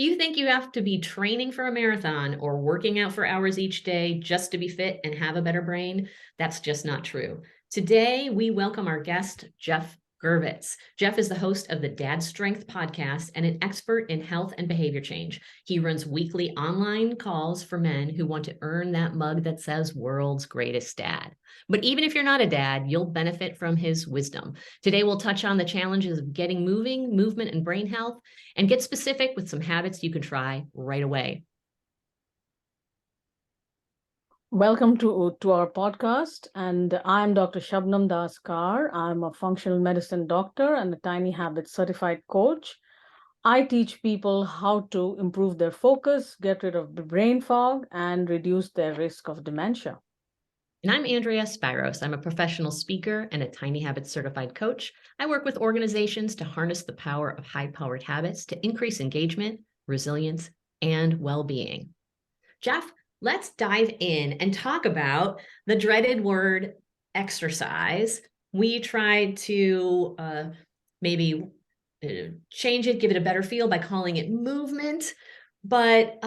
Do you think you have to be training for a marathon or working out for hours each day just to be fit and have a better brain? That's just not true. Today, we welcome our guest, Geoff Girvitz. Geoff is the host of the Dad Strength podcast and an expert in health and behavior change. He runs weekly online calls for men who want to earn that mug that says world's greatest dad. But even if you're not a dad, you'll benefit from his wisdom. Today, we'll touch on the challenges of getting moving, movement, and brain health, and get specific with some habits you can try right away. Welcome to our podcast, and I'm Dr. Shabnam Das-Kar. I'm a functional medicine doctor and a Tiny Habits certified coach. I teach people how to improve their focus, get rid of the brain fog, and reduce their risk of dementia. And I'm Andrea Spiros. I'm a professional speaker and a Tiny Habits certified coach. I work with organizations to harness the power of high-powered habits to increase engagement, resilience, and well-being. Geoff, let's dive in and talk about the dreaded word exercise. We tried to maybe change it, give it a better feel by calling it movement, but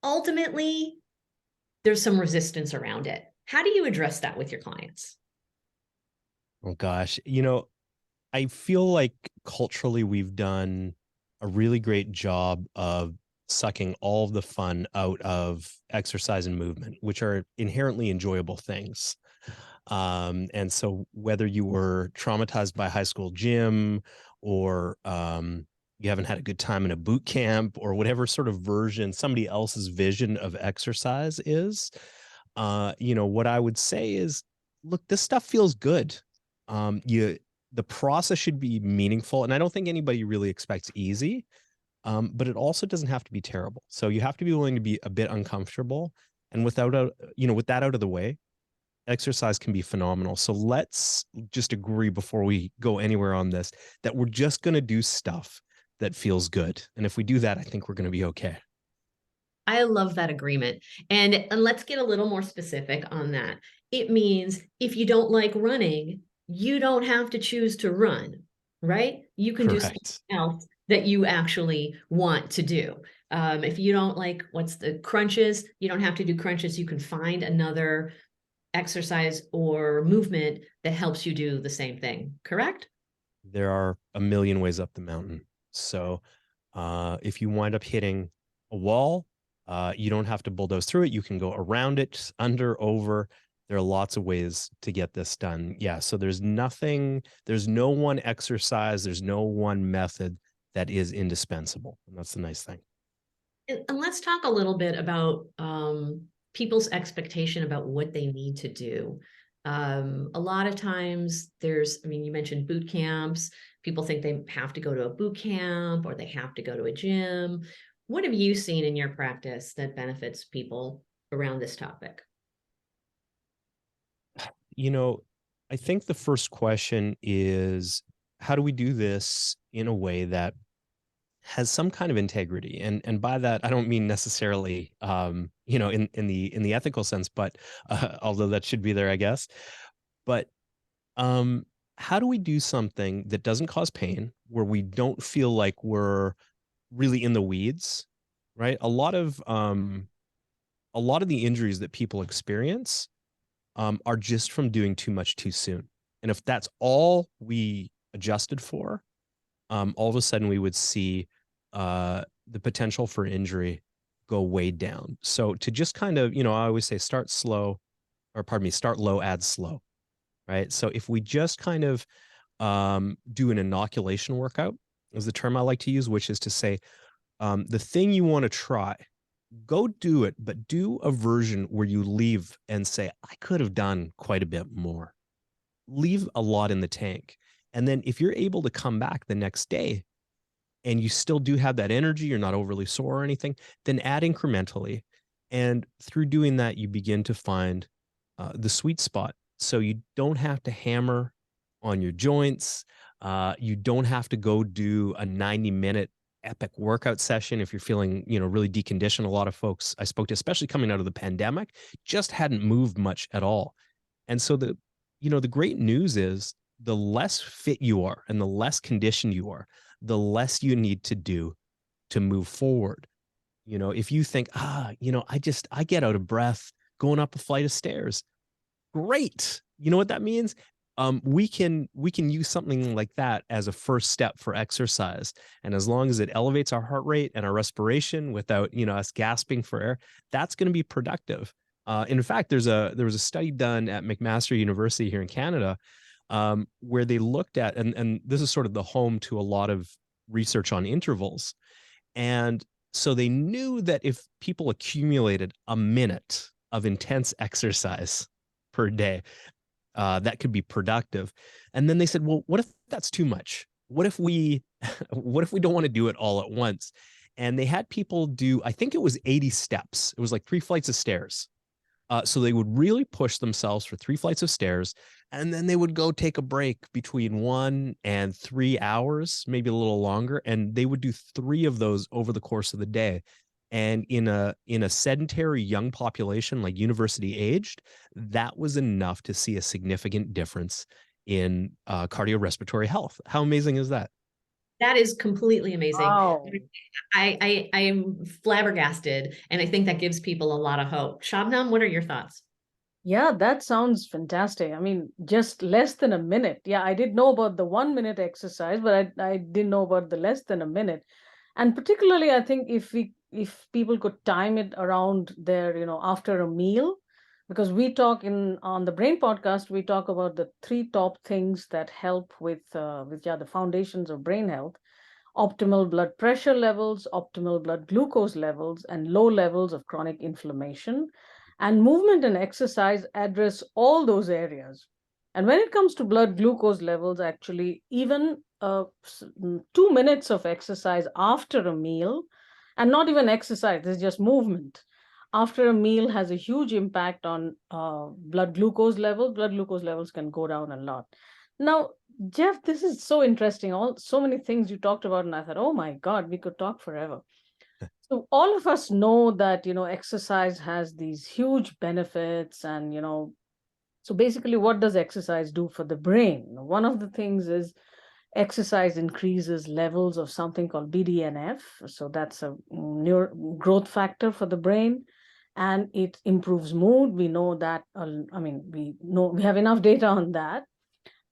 ultimately, there's some resistance around it. How do you address that with your clients? Oh gosh, I feel like culturally we've done a really great job of sucking all of the fun out of exercise and movement, which are inherently enjoyable things. And so whether you were traumatized by high school gym or you haven't had a good time in a boot camp or whatever sort of version, somebody else's vision of exercise is, what I would say is, look, this stuff feels good. The process should be meaningful. And I don't think anybody really expects easy. But it also doesn't have to be terrible. So you have to be willing to be a bit uncomfortable. And with that out of the way, exercise can be phenomenal. So let's just agree before we go anywhere on this that we're just going to do stuff that feels good. And if we do that, I think we're going to be okay. I love that agreement. And let's get a little more specific on that. It means if you don't like running, you don't have to choose to run, right? You can do something else that you actually want to do. If you don't like what's the crunches, you don't have to do crunches. You can find another exercise or movement that helps you do the same thing, correct? There are a million ways up the mountain. So if you wind up hitting a wall, you don't have to bulldoze through it. You can go around it, under, over. There are lots of ways to get this done. Yeah, so there's no one exercise, there's no one method that is indispensable. And that's the nice thing. And let's talk a little bit about people's expectation about what they need to do. A lot of times you mentioned boot camps. People think they have to go to a boot camp or they have to go to a gym. What have you seen in your practice that benefits people around this topic? I think the first question is, how do we do this in a way that has some kind of integrity? And by that, I don't mean necessarily, in the ethical sense, but although that should be there, I guess. But how do we do something that doesn't cause pain, where we don't feel like we're really in the weeds, right? A lot of the injuries that people experience are just from doing too much too soon. And if that's all we adjusted for, all of a sudden we would see the potential for injury go way down. So to just kind of, I always say start low, add slow, right? So if we just kind of do an inoculation workout, is the term I like to use, which is to say the thing you want to try, go do it, but do a version where you leave and say, I could have done quite a bit more. Leave a lot in the tank. And then if you're able to come back the next day and you still do have that energy, you're not overly sore or anything, then add incrementally. And through doing that, you begin to find the sweet spot. So you don't have to hammer on your joints. You don't have to go do a 90-minute epic workout session if you're feeling, really deconditioned. A lot of folks I spoke to, especially coming out of the pandemic, just hadn't moved much at all. And so the great news is the less fit you are and the less conditioned you are, the less you need to do to move forward. If you think, I get out of breath going up a flight of stairs. Great. You know what that means? We can use something like that as a first step for exercise. And as long as it elevates our heart rate and our respiration without, us gasping for air, that's going to be productive. In fact, there was a study done at McMaster University here in Canada, where they looked at, and this is sort of the home to a lot of research on intervals. And so they knew that if people accumulated a minute of intense exercise per day, that could be productive. And then they said, well, what if that's too much? What if we don't want to do it all at once? And they had people do, I think it was 80 steps. It was like 3 flights of stairs. So they would really push themselves for 3 flights of stairs, and then they would go take a break between 1 and 3 hours, maybe a little longer. And they would do 3 of those over the course of the day. And in a sedentary young population, like university aged, that was enough to see a significant difference in cardiorespiratory health. How amazing is that? That is completely amazing. Wow. I am flabbergasted, and I think that gives people a lot of hope. Shabnam, what are your thoughts? Yeah, that sounds fantastic. I mean, just less than a minute. Yeah, I did know about the 1 minute exercise, but I didn't know about the less than a minute. And particularly, I think if people could time it around their, after a meal, because we talk on the Brain Podcast, we talk about the 3 top things that help with the foundations of brain health: optimal blood pressure levels, optimal blood glucose levels, and low levels of chronic inflammation. And movement and exercise address all those areas. And when it comes to blood glucose levels, actually, even 2 minutes of exercise after a meal, and not even exercise, it's just movement, after a meal has a huge impact on blood glucose levels. Blood glucose levels can go down a lot. Now, Geoff, this is so interesting. So many things you talked about, and I thought, oh my God, we could talk forever. So all of us know that, exercise has these huge benefits, and, so basically, what does exercise do for the brain? One of the things is exercise increases levels of something called BDNF. So that's a growth factor for the brain, and it improves mood. We know that, we have enough data on that.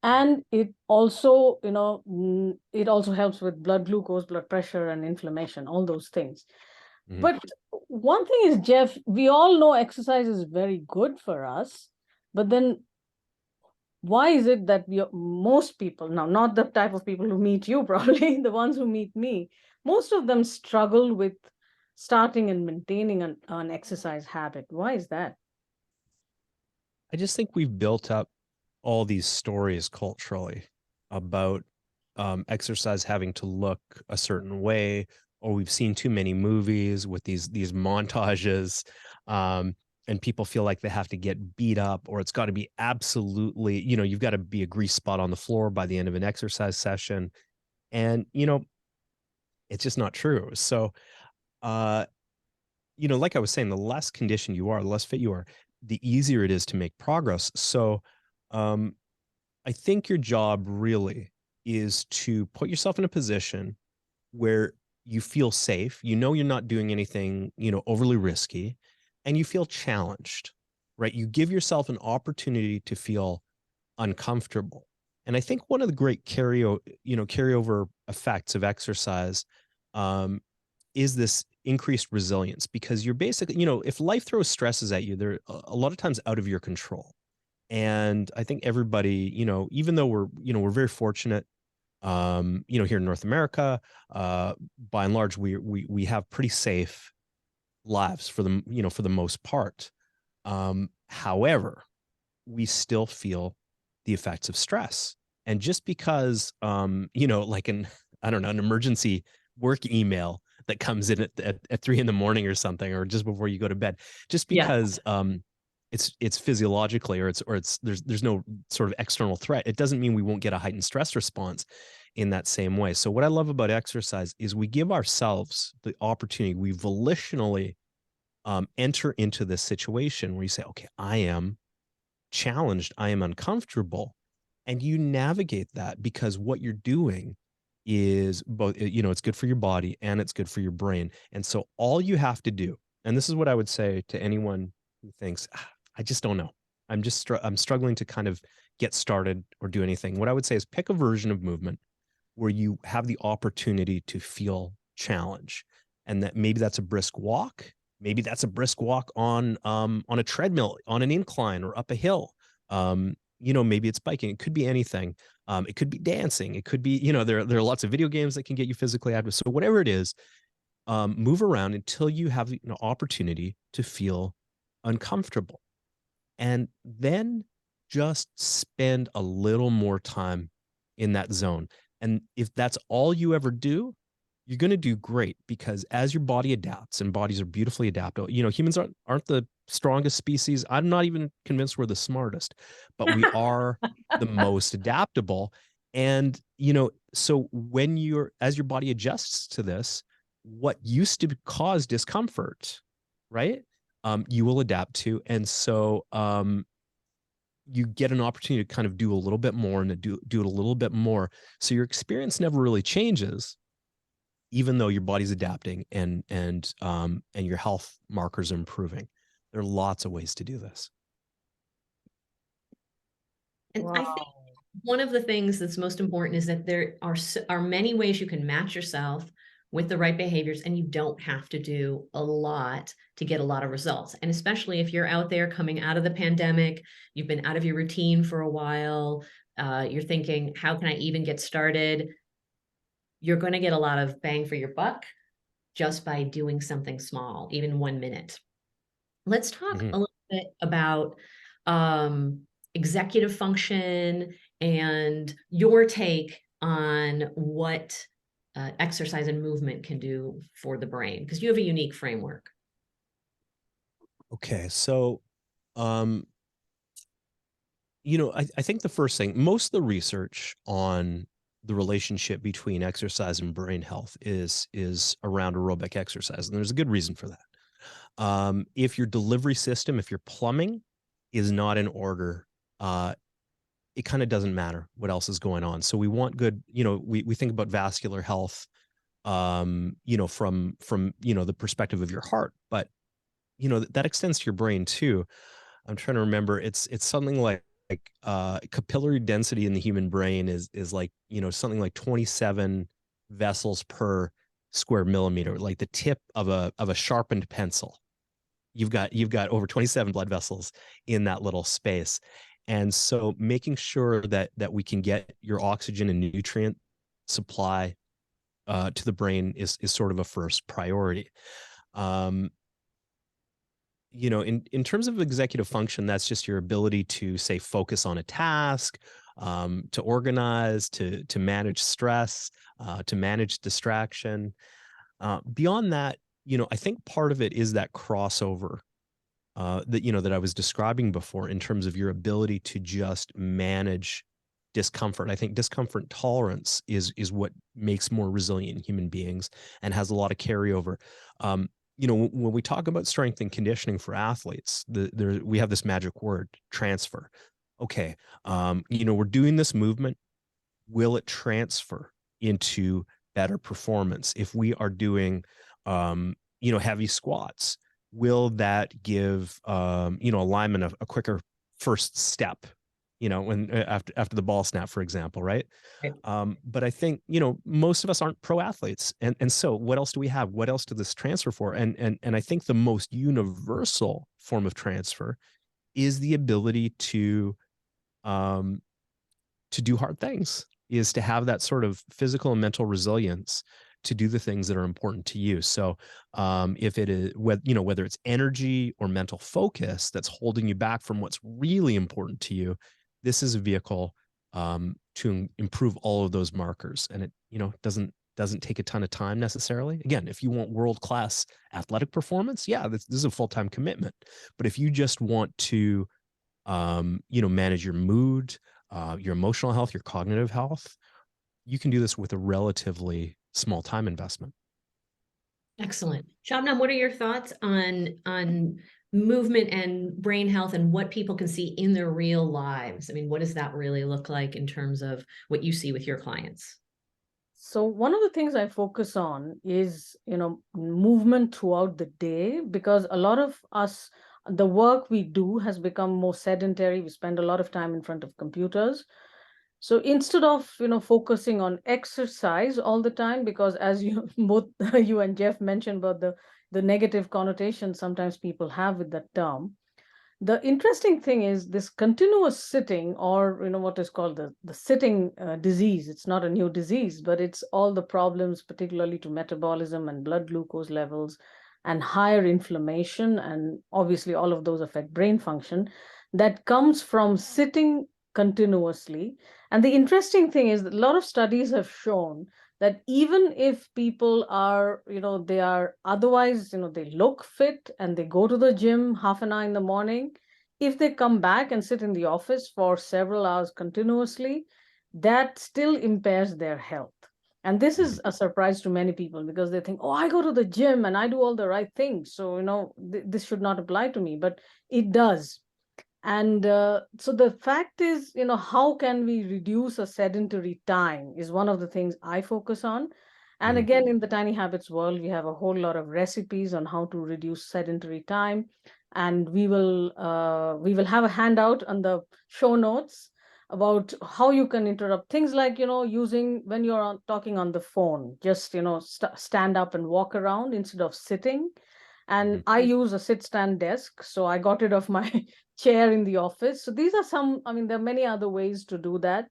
And it also, it also helps with blood glucose, blood pressure, and inflammation, all those things. Mm-hmm. But one thing is, Geoff, we all know exercise is very good for us, but then why is it that most people, now not the type of people who meet you, probably the ones who meet me, most of them struggle with starting and maintaining an exercise habit? Why is that? I just think we've built up all these stories culturally about exercise having to look a certain way, or we've seen too many movies with these montages, and people feel like they have to get beat up, or it's got to be absolutely, you've got to be a grease spot on the floor by the end of an exercise session. And, it's just not true. So, like I was saying, the less conditioned you are, the less fit you are, the easier it is to make progress. So, I think your job really is to put yourself in a position where you feel safe, you're not doing anything, overly risky, and you feel challenged, right? You give yourself an opportunity to feel uncomfortable. And I think one of the great carryover effects of exercise is this increased resilience, because you're basically, if life throws stresses at you, they're a lot of times out of your control. And I think everybody, even though we're very fortunate, here in North America, by and large, we have pretty safe lives for the most part. However, we still feel the effects of stress. And just because, like an emergency work email that comes in at 3 a.m. or something, or just before you go to bed, just because, it's physiologically, or there's no sort of external threat, it doesn't mean we won't get a heightened stress response in that same way. So what I love about exercise is we give ourselves the opportunity, we volitionally enter into this situation where you say, okay, I am challenged, I am uncomfortable, and you navigate that, because what you're doing is both, it's good for your body and it's good for your brain. And so all you have to do, and this is what I would say to anyone who thinks, I just don't know. I'm struggling to kind of get started or do anything. What I would say is pick a version of movement where you have the opportunity to feel challenge. And that maybe that's a brisk walk. Maybe that's a brisk walk on a treadmill, on an incline or up a hill. Maybe it's biking. It could be anything. It could be dancing. It could be, there are lots of video games that can get you physically active. So whatever it is, move around until you have the opportunity to feel uncomfortable. And then just spend a little more time in that zone. And if that's all you ever do, you're going to do great, because as your body adapts, and bodies are beautifully adaptable, humans aren't the strongest species. I'm not even convinced we're the smartest, but we are the most adaptable. And, so as your body adjusts to this, what used to cause discomfort, right? You will adapt to. And so, you get an opportunity to kind of do a little bit more and to do it a little bit more. So your experience never really changes, even though your body's adapting and your health markers are improving. There are lots of ways to do this. And I think Wow. one of the things that's most important is that there are many ways you can match yourself with the right behaviors, and you don't have to do a lot to get a lot of results. And especially if you're out there coming out of the pandemic, you've been out of your routine for a while, you're thinking, how can I even get started? You're going to get a lot of bang for your buck just by doing something small, even 1 minute. Let's talk Mm-hmm. a little bit about executive function and your take on what exercise and movement can do for the brain, because you have a unique framework. Okay. So, I think the first thing, most of the research on the relationship between exercise and brain health is around aerobic exercise. And there's a good reason for that. If your delivery system, if your plumbing is not in order, it kind of doesn't matter what else is going on. So we want good, we think about vascular health, from the perspective of your heart, but that extends to your brain too. I'm trying to remember. It's something like capillary density in the human brain is like, something like 27 vessels per square millimeter, like the tip of a sharpened pencil. You've got over 27 blood vessels in that little space. And so making sure that we can get your oxygen and nutrient supply to the brain is sort of a first priority. In terms of executive function, that's just your ability to, say, focus on a task, to organize, to manage stress, to manage distraction. Beyond that, I think part of it is that crossover that I was describing before, in terms of your ability to just manage discomfort. I think discomfort tolerance is what makes more resilient human beings and has a lot of carryover. When we talk about strength and conditioning for athletes, we have this magic word, transfer. Okay, we're doing this movement. Will it transfer into better performance? If we are doing, heavy squats, will that give, a lineman a quicker first step, when after the ball snap, for example, right? But I think, most of us aren't pro athletes. And so what else do we have? What else does this transfer for? And I think the most universal form of transfer is the ability to do hard things, is to have that sort of physical and mental resilience to do the things that are important to you. So if it is, whether it's energy or mental focus that's holding you back from what's really important to you, this is a vehicle to improve all of those markers. And it, doesn't take a ton of time necessarily. Again, if you want world-class athletic performance, yeah, this is a full-time commitment. But if you just want to, manage your mood, your emotional health, your cognitive health, you can do this with a relatively small time investment. Excellent. Shabnam, what are your thoughts on movement and brain health and what people can see in their real lives? I mean, what does that really look like in terms of what you see with your clients? So one of the things I focus on is, movement throughout the day, because a lot of us, the work we do has become more sedentary. We spend a lot of time in front of computers. So instead of, focusing on exercise all the time, because as you both you and Geoff mentioned about the negative connotation sometimes people have with that term, the interesting thing is this continuous sitting, or what is called the sitting disease. It's not a new disease, but it's all the problems particularly to metabolism and blood glucose levels and higher inflammation, and obviously all of those affect brain function, that comes from sitting continuously. And the interesting thing is that a lot of studies have shown that even if people are, they are otherwise, they look fit and they go to the gym half an hour in the morning, if they come back and sit in the office for several hours continuously, that still impairs their health. And this is a surprise to many people, because they think, oh, I go to the gym and I do all the right things, so this should not apply to me, but it does. And so the fact is, how can we reduce a sedentary time is one of the things I focus on. And again, in the Tiny Habits world, we have a whole lot of recipes on how to reduce sedentary time. And we will have a handout on the show notes about how you can interrupt things like, using when you're talking on the phone, just, stand up and walk around instead of sitting. And I use a sit stand desk, so I got rid of my chair in the office. So these are some, I mean, there are many other ways to do that.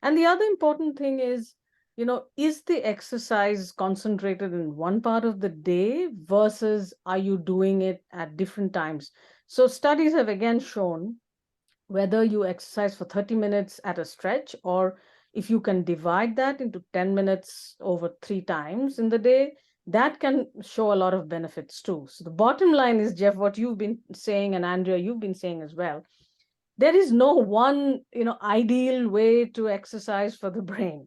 And the other important thing is, is the exercise concentrated in one part of the day versus are you doing it at different times? So studies have again shown whether you exercise for 30 minutes at a stretch, or if you can divide that into 10 minutes over 3 times in the day, that can show a lot of benefits too. So the bottom line is, Geoff, what you've been saying, and Andrea, you've been saying as well, there is no one, ideal way to exercise for the brain.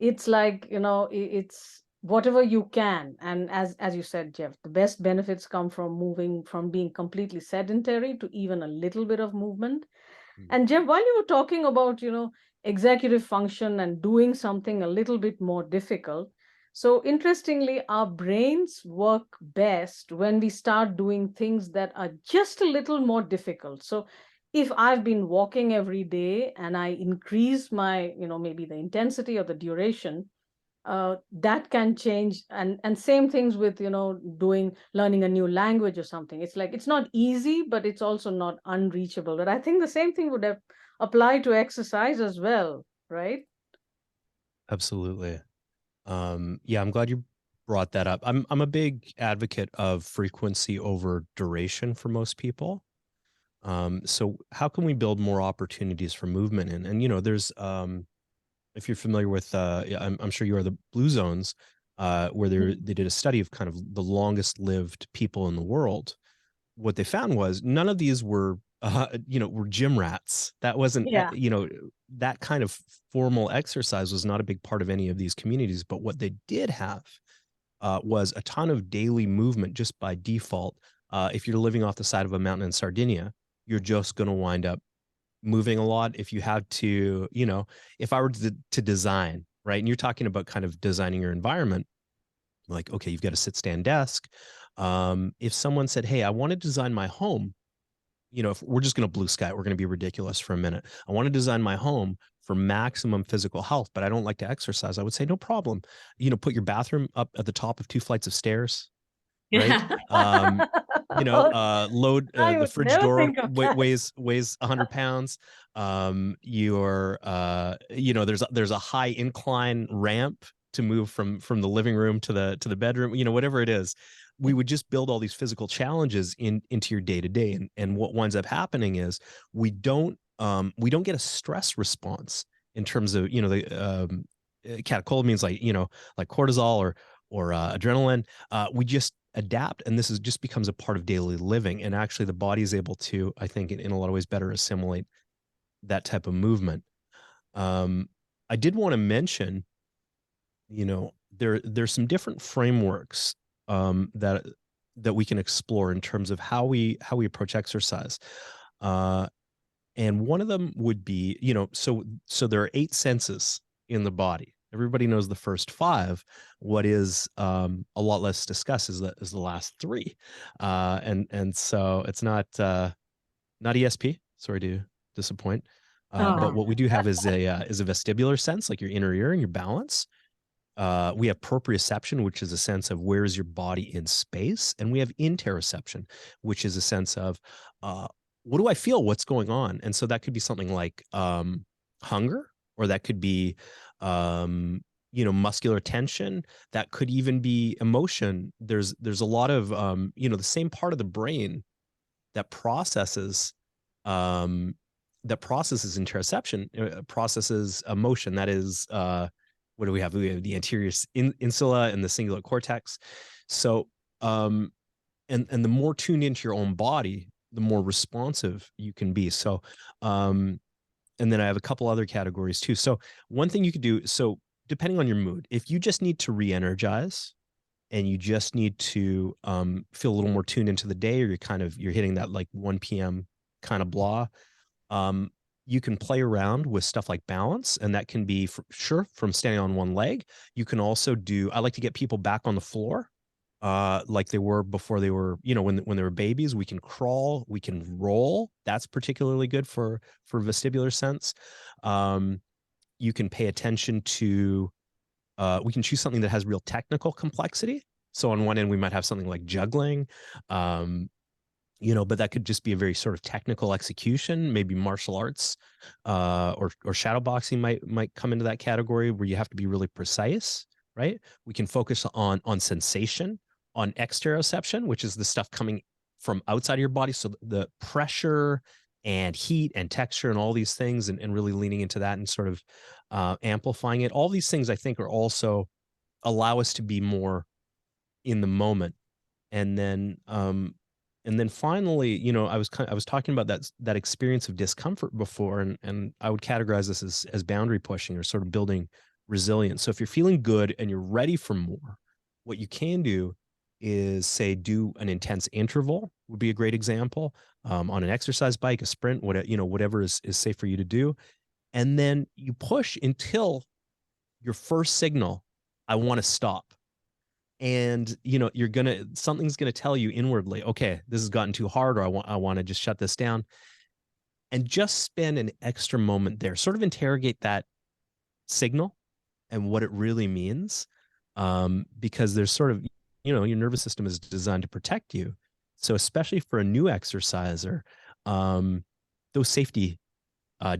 It's like, it's whatever you can. And as you said, Geoff, the best benefits come from moving from being completely sedentary to even a little bit of movement. And Geoff, while you were talking about, executive function and doing something a little bit more difficult, so interestingly, our brains work best when we start doing things that are just a little more difficult. So if I've been walking every day and I increase my, maybe the intensity or the duration, that can change. And same things with, learning a new language or something. It's like, it's not easy, but it's also not unreachable. But I think the same thing would have apply to exercise as well, right? Absolutely. Yeah, I'm glad you brought that up. I'm a big advocate of frequency over duration for most people. So how can we build more opportunities for movement? And there's if you're familiar with yeah, I'm sure you are, the blue zones, where they did a study of kind of the longest lived people in the world. What they found was none of these were were gym rats. That wasn't Yeah. that kind of formal exercise was not a big part of any of these communities. But what they did have was a ton of daily movement just by default. If you're living off the side of a mountain in Sardinia, you're just going to wind up moving a lot. If you have to, if I were to design, right, and you're talking about kind of designing your environment, like, okay, you've got a sit stand desk. If someone said, hey, I want to design my home, if we're just going to blue sky, we're going to be ridiculous for a minute. I want to design my home for maximum physical health, but I don't like to exercise. I would say, no problem. Put your bathroom up at the top of 2 flights of stairs, right? Load I the would fridge never door think of that. weighs 100 pounds. There's a high incline ramp to move from the living room to the bedroom, whatever it is. We would just build all these physical challenges into your day to day. And what winds up happening is we don't get a stress response in terms of, catecholamines, like cortisol or adrenaline. We just adapt, and this just becomes a part of daily living. And actually the body is able to, I think, in a lot of ways better assimilate that type of movement. I did want to mention, there's some different frameworks that we can explore in terms of how we approach exercise. And one of them would be, so there are 8 senses in the body. Everybody knows the first five. What is a lot less discussed is the last three, and so it's not ESP. Sorry to disappoint, but Oh, what we do have is a vestibular sense, like your inner ear and your balance. We have proprioception, which is a sense of where is your body in space, and we have interoception, which is a sense of what do I feel, what's going on, and so that could be something like hunger, or that could be muscular tension. That could even be emotion. There's a lot of the same part of the brain that processes um, interoception, processes emotion. That is what do we have? We have the anterior insula and the cingulate cortex. So, and the more tuned into your own body, the more responsive you can be. So, and then I have a couple other categories too. So one thing you could do, so depending on your mood, if you just need to re-energize and you just need to feel a little more tuned into the day, or you're hitting that like 1 p.m. kind of blah, you can play around with stuff like balance, and that can be from standing on one leg. You can also I like to get people back on the floor, like they were before they were, when they were babies. We can crawl, we can roll. That's particularly good for vestibular sense. You can pay attention to, we can choose something that has real technical complexity. So on one end, we might have something like juggling, but that could just be a very sort of technical execution. Maybe martial arts, or shadow boxing might come into that category, where you have to be really precise, right? We can focus on sensation, on exteroception, which is the stuff coming from outside of your body. So the pressure and heat and texture and all these things, and really leaning into that and sort of amplifying it. All these things I think are also allow us to be more in the moment. And then finally, I was talking about that experience of discomfort before, and I would categorize this as boundary pushing, or sort of building resilience. So if you're feeling good and you're ready for more, what you can do is, say, do an intense interval would be a great example, on an exercise bike, a sprint, whatever is safe for you to do. And then you push until your first signal, I want to stop. And something's gonna tell you inwardly, okay, this has gotten too hard, or I want to just shut this down. And just spend an extra moment there, sort of interrogate that signal and what it really means, because there's sort of, your nervous system is designed to protect you. So especially for a new exerciser, those safety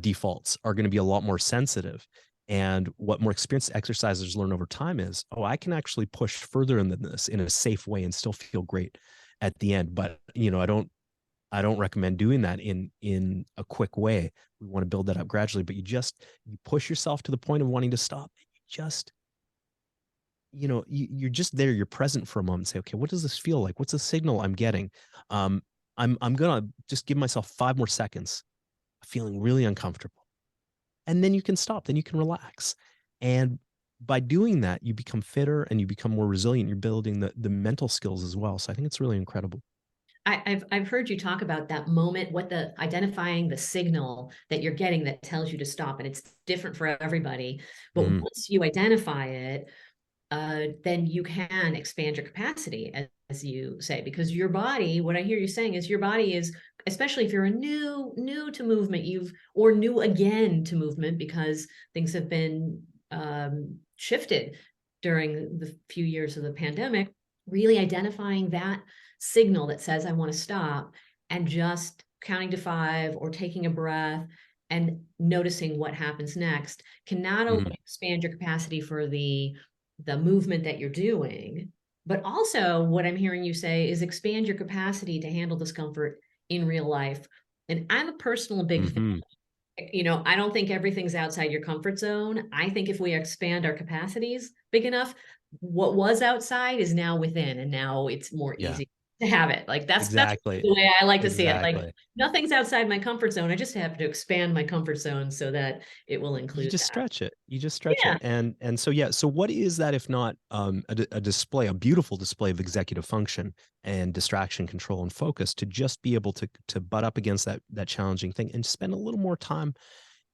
defaults are going to be a lot more sensitive. And what more experienced exercisers learn over time is, I can actually push further than this in a safe way and still feel great at the end. But I don't recommend doing that in a quick way. We want to build that up gradually, but you push yourself to the point of wanting to stop. You're just there. You're present for a moment. Say, okay, what does this feel like? What's the signal I'm getting? I'm gonna just give myself 5 more seconds of feeling really uncomfortable. And then you can stop, then you can relax. And by doing that, you become fitter and you become more resilient. You're building the mental skills as well. So I think it's really incredible. I've heard you talk about that moment, identifying the signal that you're getting that tells you to stop, and it's different for everybody. But once you identify it, then you can expand your capacity, as you say, because your body, what I hear you saying is, your body is, especially if you're a new to movement, or new again to movement, because things have been shifted during the few years of the pandemic, really identifying that signal that says, I want to stop, and just counting to 5 or taking a breath and noticing what happens next can not only expand your capacity for the movement that you're doing, but also, what I'm hearing you say is, expand your capacity to handle discomfort in real life. And I'm a personal big fan. I don't think everything's outside your comfort zone. I think if we expand our capacities big enough, what was outside is now within, and now it's more easy to have it. Like that's Exactly. the way I like to see it. Exactly. Like, nothing's outside my comfort zone. I just have to expand my comfort zone so that it will include You just that. stretch it. You just stretch it. And so what is that if not a beautiful display of executive function and distraction control and focus, to just be able to butt up against that challenging thing and spend a little more time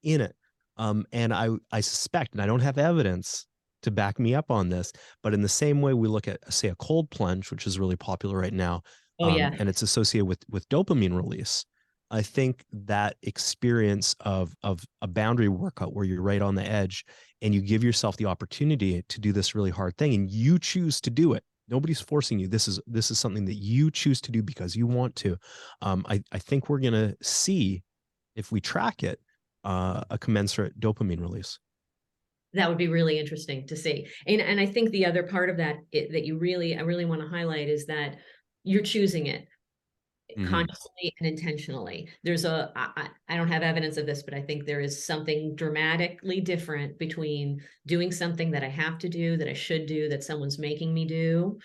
in it. And I suspect, and I don't have evidence to back me up on this, but in the same way we look at, say, a cold plunge, which is really popular right now, Oh yeah. and it's associated with dopamine release. I think that experience of a boundary workout where you're right on the edge and you give yourself the opportunity to do this really hard thing and you choose to do it. Nobody's forcing you. This is something that you choose to do because you want to. I think we're gonna see, if we track it, a commensurate dopamine release. That would be really interesting to see. And I think the other part of that that I really want to highlight is that you're choosing it Mm-hmm. consciously and intentionally. I don't have evidence of this, but I think there is something dramatically different between doing something that I have to do, that I should do, that someone's making me do,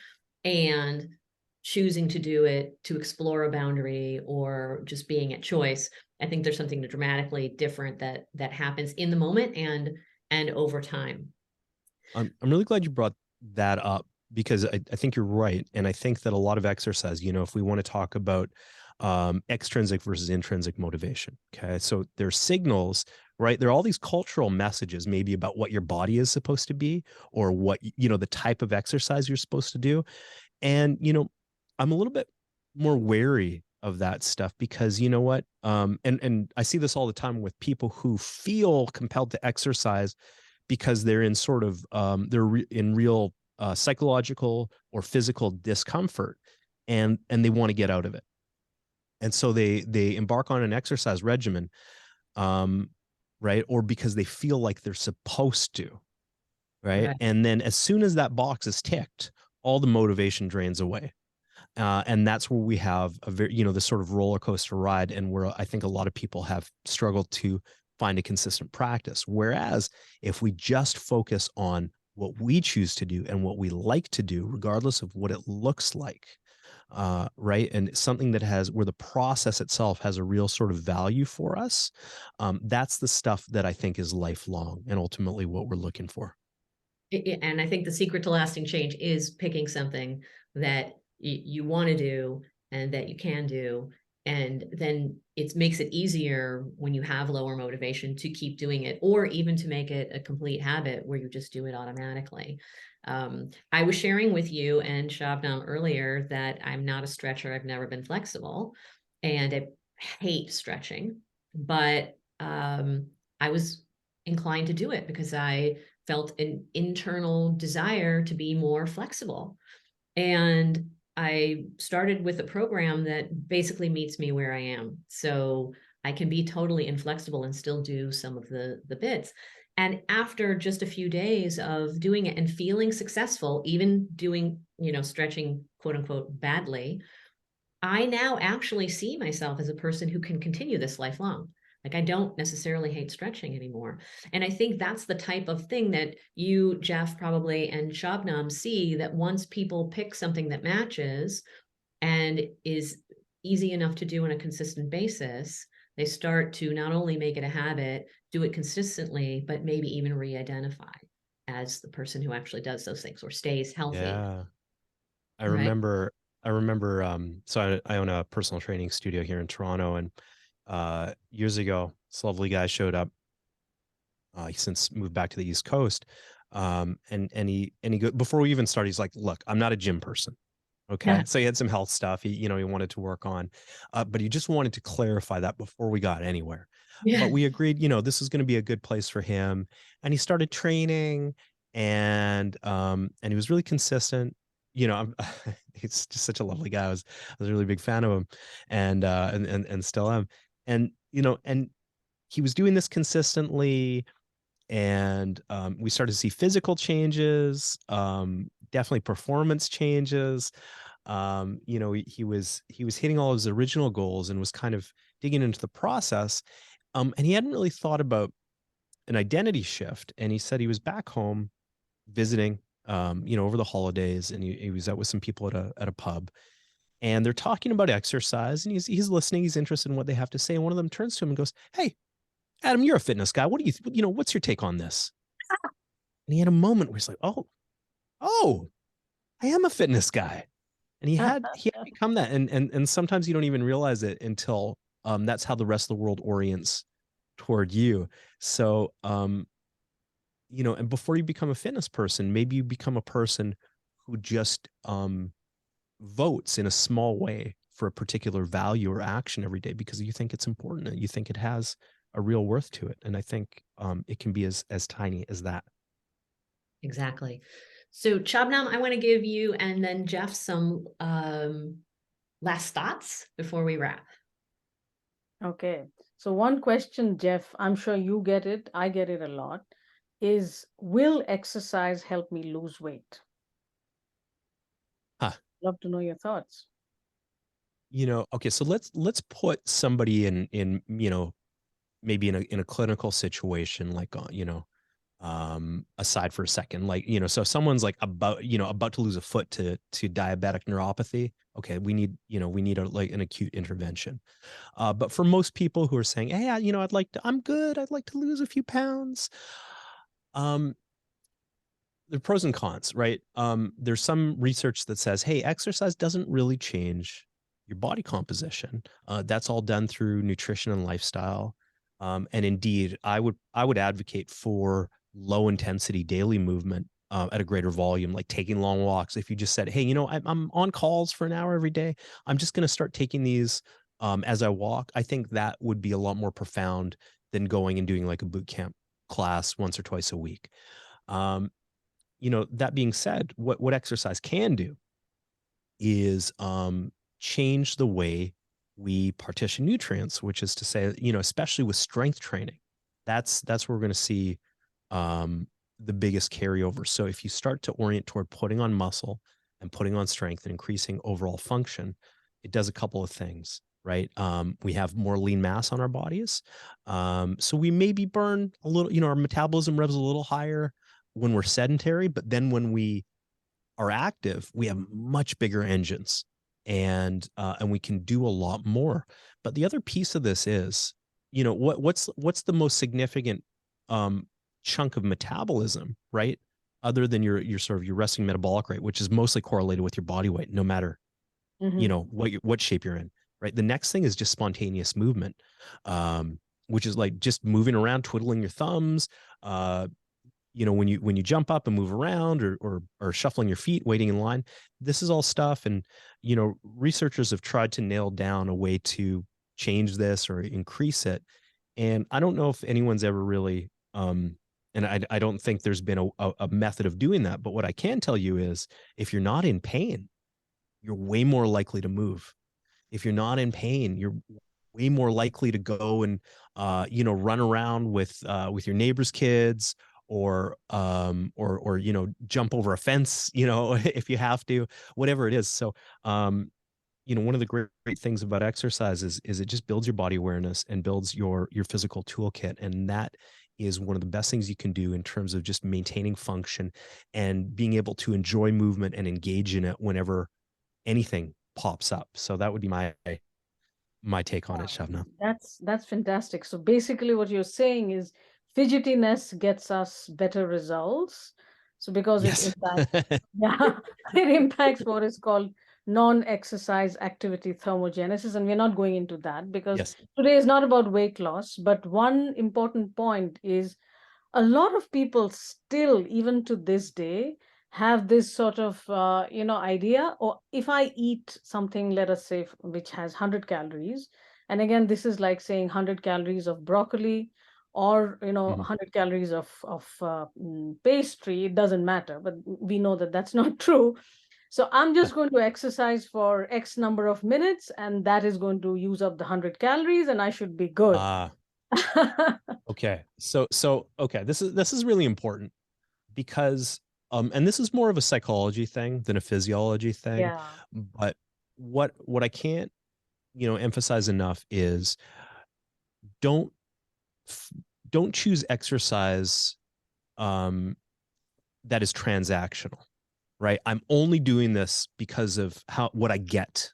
and choosing to do it to explore a boundary or just being at choice. I think there's something dramatically different that happens in the moment and over time. I'm really glad you brought that up because I think you're right. And I think that a lot of exercise, if we want to talk about extrinsic versus intrinsic motivation, okay? So there's signals, right? There are all these cultural messages maybe about what your body is supposed to be or what, the type of exercise you're supposed to do. And, I'm a little bit more wary of that stuff because you know what? And I see this all the time with people who feel compelled to exercise because they're in sort of in real psychological or physical discomfort, and they want to get out of it, and so they embark on an exercise regimen, right? Or because they feel like they're supposed to, right? Right. And then as soon as that box is ticked, all the motivation drains away. And that's where we have a very, this sort of roller coaster ride, and where I think a lot of people have struggled to find a consistent practice. Whereas if we just focus on what we choose to do and what we like to do, regardless of what it looks like, right, and something that has where the process itself has a real sort of value for us, that's the stuff that I think is lifelong and ultimately what we're looking for. And I think the secret to lasting change is picking something that you want to do and that you can do. And then it makes it easier when you have lower motivation to keep doing it, or even to make it a complete habit where you just do it automatically. I was sharing with you and Shabnam earlier that I'm not a stretcher. I've never been flexible and I hate stretching, but I was inclined to do it because I felt an internal desire to be more flexible. And I started with a program that basically meets me where I am. So I can be totally inflexible and still do some of the bits. And after just a few days of doing it and feeling successful, even doing, stretching quote unquote badly, I now actually see myself as a person who can continue this lifelong. Like I don't necessarily hate stretching anymore. And I think that's the type of thing that you, Geoff, probably, and Shabnam see, that once people pick something that matches and is easy enough to do on a consistent basis, they start to not only make it a habit, do it consistently, but maybe even re-identify as the person who actually does those things or stays healthy. Yeah. I Right. remember, so I own a personal training studio here in Toronto, and years ago, this lovely guy showed up. He since moved back to the East Coast. And he before we even started, he's like, look, I'm not a gym person. Okay. Yeah. So he had some health stuff he wanted to work on. But he just wanted to clarify that before we got anywhere. Yeah. But we agreed, this was going to be a good place for him. And he started training, and he was really consistent. He's just such a lovely guy. I was a really big fan of him, and still am. And he was doing this consistently, and we started to see physical changes, definitely performance changes. He was hitting all his original goals and was kind of digging into the process. And he hadn't really thought about an identity shift. And he said he was back home visiting, over the holidays, and he was out with some people at a pub, and they're talking about exercise, and he's listening, he's interested in what they have to say. And one of them turns to him and goes, "Hey, Adam, you're a fitness guy. What do what's your take on this?" And he had a moment where he's like, "Oh, I am a fitness guy." And he had become that. And sometimes you don't even realize it until that's how the rest of the world orients toward you. So, and before you become a fitness person, maybe you become a person who just votes in a small way for a particular value or action every day because you think it's important and you think it has a real worth to it. And I think it can be as tiny as that. Exactly. So Shabnam, I want to give you and then Geoff some last thoughts before we wrap. Okay. So one question, Geoff, I'm sure you get it, I get it a lot, is will exercise help me lose weight? Huh. Love to know your thoughts. Okay, so let's put somebody in maybe in a clinical situation, like aside for a second, like so if someone's like about to lose a foot to diabetic neuropathy. Okay, we need like an acute intervention. But for most people who are saying, hey, I'm good, I'd like to lose a few pounds, the pros and cons, right? There's some research that says, hey, exercise doesn't really change your body composition. That's all done through nutrition and lifestyle. And indeed, I would advocate for low intensity daily movement at a greater volume, like taking long walks. If you just said, hey, I'm on calls for an hour every day, I'm just going to start taking these as I walk. I think that would be a lot more profound than going and doing like a boot camp class once or twice a week. That being said, what exercise can do is change the way we partition nutrients, which is to say, especially with strength training, that's where we're going to see the biggest carryover. So if you start to orient toward putting on muscle and putting on strength and increasing overall function, it does a couple of things, right? We have more lean mass on our bodies. So we maybe burn a little, our metabolism revs a little higher when we're sedentary, but then when we are active, we have much bigger engines and we can do a lot more. But the other piece of this is, what's the most significant chunk of metabolism, right? Other than your sort of your resting metabolic rate, which is mostly correlated with your body weight, no matter what shape you're in, right? The next thing is just spontaneous movement, which is like just moving around, twiddling your thumbs, when you jump up and move around or shuffling your feet, waiting in line. This is all stuff. And, researchers have tried to nail down a way to change this or increase it. And I don't know if anyone's ever really, and I don't think there's been a method of doing that. But what I can tell you is if you're not in pain, you're way more likely to move. If you're not in pain, you're way more likely to go and, run around with your neighbor's kids or jump over a fence, if you have to, whatever it is. So, one of the great things about exercise is it just builds your body awareness and builds your physical toolkit. And that is one of the best things you can do in terms of just maintaining function and being able to enjoy movement and engage in it whenever anything pops up. So that would be my take on it, Shavna. That's fantastic. So basically what you're saying is fidgetiness gets us better results. So because Yes. it impacts, yeah, it impacts what is called non-exercise activity thermogenesis. And we're not going into that because Yes. today is not about weight loss. But one important point is a lot of people still, even to this day, have this sort of idea, or if I eat something, let us say, which has 100 calories, and again, this is like saying 100 calories of broccoli or 100 calories of pastry, it doesn't matter, but we know that that's not true. So I'm just going to exercise for X number of minutes, and that is going to use up the 100 calories, and I should be good. Okay. So okay, this is really important because and this is more of a psychology thing than a physiology thing. Yeah. But what I can't, emphasize enough is don't choose exercise that is transactional, right? I'm only doing this because of what I get,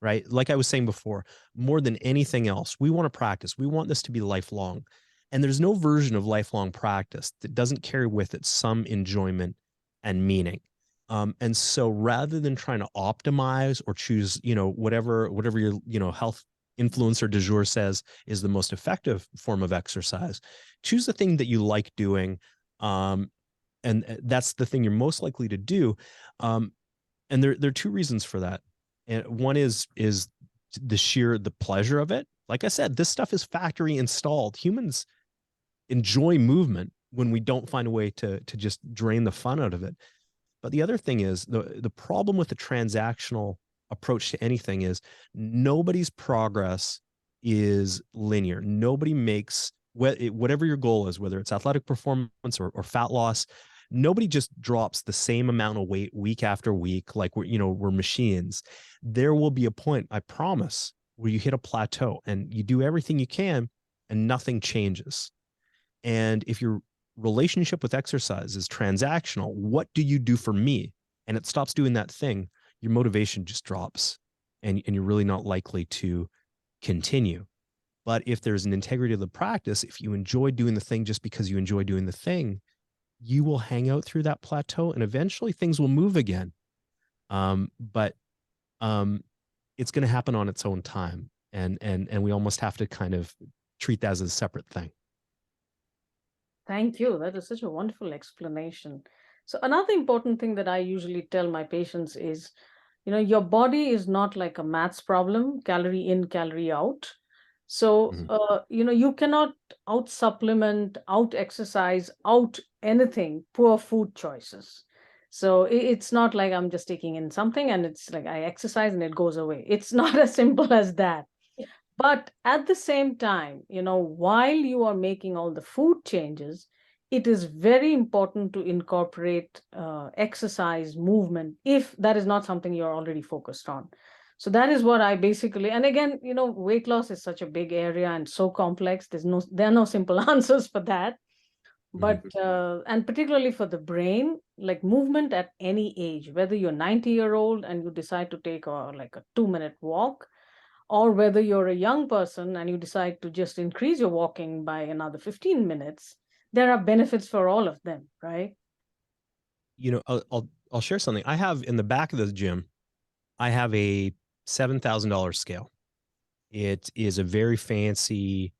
right? Like I was saying before, more than anything else, we want to practice. We want this to be lifelong. And there's no version of lifelong practice that doesn't carry with it some enjoyment and meaning. And so rather than trying to optimize or choose, whatever your, health influencer du jour says is the most effective form of exercise. Choose the thing that you like doing. And that's the thing you're most likely to do. And there are two reasons for that. And one is the pleasure of it. Like I said, this stuff is factory installed. Humans enjoy movement when we don't find a way to just drain the fun out of it. But the other thing is the problem with the transactional approach to anything is nobody's progress is linear. Nobody makes whatever your goal is, whether it's athletic performance or fat loss, nobody just drops the same amount of weight week after week. Like we're machines. There will be a point, I promise, where you hit a plateau and you do everything you can and nothing changes. And if your relationship with exercise is transactional, what do you do for me? And it stops doing that thing, your motivation just drops and you're really not likely to continue. But if there's an integrity of the practice, if you enjoy doing the thing just because you enjoy doing the thing, you will hang out through that plateau and eventually things will move again. But it's going to happen on its own time. And we almost have to kind of treat that as a separate thing. Thank you. That is such a wonderful explanation. So another important thing that I usually tell my patients is, your body is not like a maths problem, calorie in, calorie out. So, you cannot out supplement, out exercise, out anything, poor food choices. So it's not like I'm just taking in something and it's like I exercise and it goes away. It's not as simple as that. But at the same time, while you are making all the food changes, it is very important to incorporate exercise, movement, if that is not something you're already focused on. So that is what I basically, and again, weight loss is such a big area and so complex. There are no simple answers for that. But, and particularly for the brain, like movement at any age, whether you're 90-year-old and you decide to take like a 2-minute walk, or whether you're a young person and you decide to just increase your walking by another 15 minutes, there are benefits for all of them, right? I'll share something. I have in the back of the gym, I have a $7,000 scale. It is a very fancy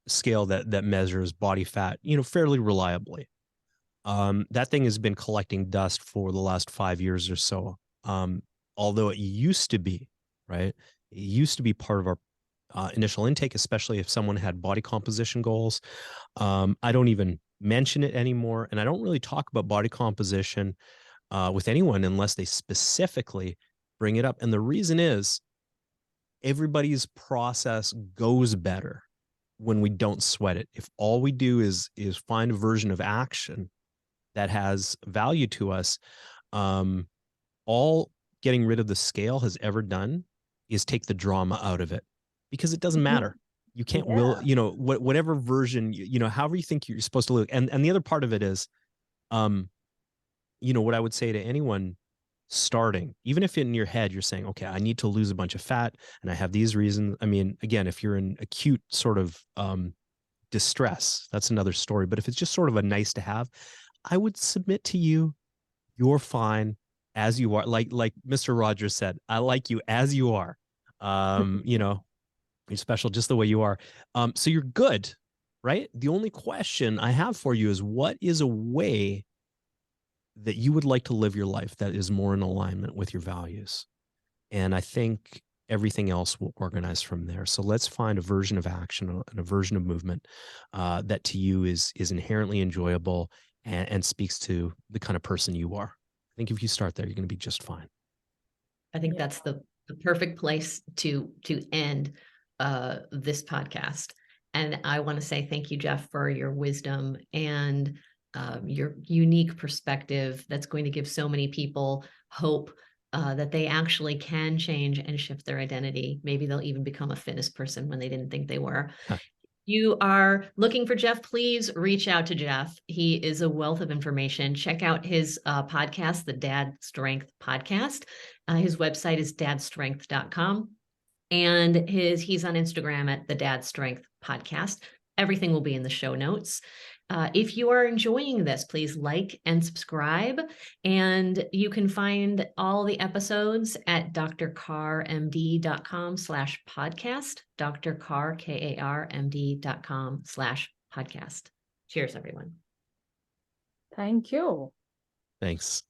scale that measures body fat, fairly reliably. That thing has been collecting dust for the last 5 years or so. Although it used to be, right? It used to be part of our initial intake, especially if someone had body composition goals. I don't even mention it anymore. And I don't really talk about body composition with anyone unless they specifically bring it up. And the reason is everybody's process goes better when we don't sweat it. If all we do is find a version of action that has value to us, all getting rid of the scale has ever done is take the drama out of it, because it doesn't matter. You can't will, whatever version, however you think you're supposed to look. And the other part of it is, what I would say to anyone starting, even if in your head you're saying, okay, I need to lose a bunch of fat and I have these reasons. I mean, again, if you're in acute sort of distress, that's another story. But if it's just sort of a nice to have, I would submit to you, you're fine as you are. Like Mr. Rogers said, I like you as you are. You're special just the way you are. So you're good, right? The only question I have for you is, what is a way that you would like to live your life that is more in alignment with your values? And I think everything else will organize from there. So let's find a version of action and a version of movement that to you is inherently enjoyable and speaks to the kind of person you are. I think if you start there, you're going to be just fine. I think that's the perfect place to end this podcast. And I want to say thank you, Geoff, for your wisdom and your unique perspective that's going to give so many people hope that they actually can change and shift their identity. Maybe they'll even become a fitness person when they didn't think they were. You are looking for Geoff, please reach out to Geoff. He is a wealth of information. Check out his podcast, the Dad Strength Podcast. His website is dadstrength.com. And he's on Instagram at the Dad Strength Podcast. Everything will be in the show notes. If you are enjoying this, please like and subscribe. And you can find all the episodes at drkarmd.com/podcast, drkarmd.com/podcast. Cheers, everyone. Thank you. Thanks.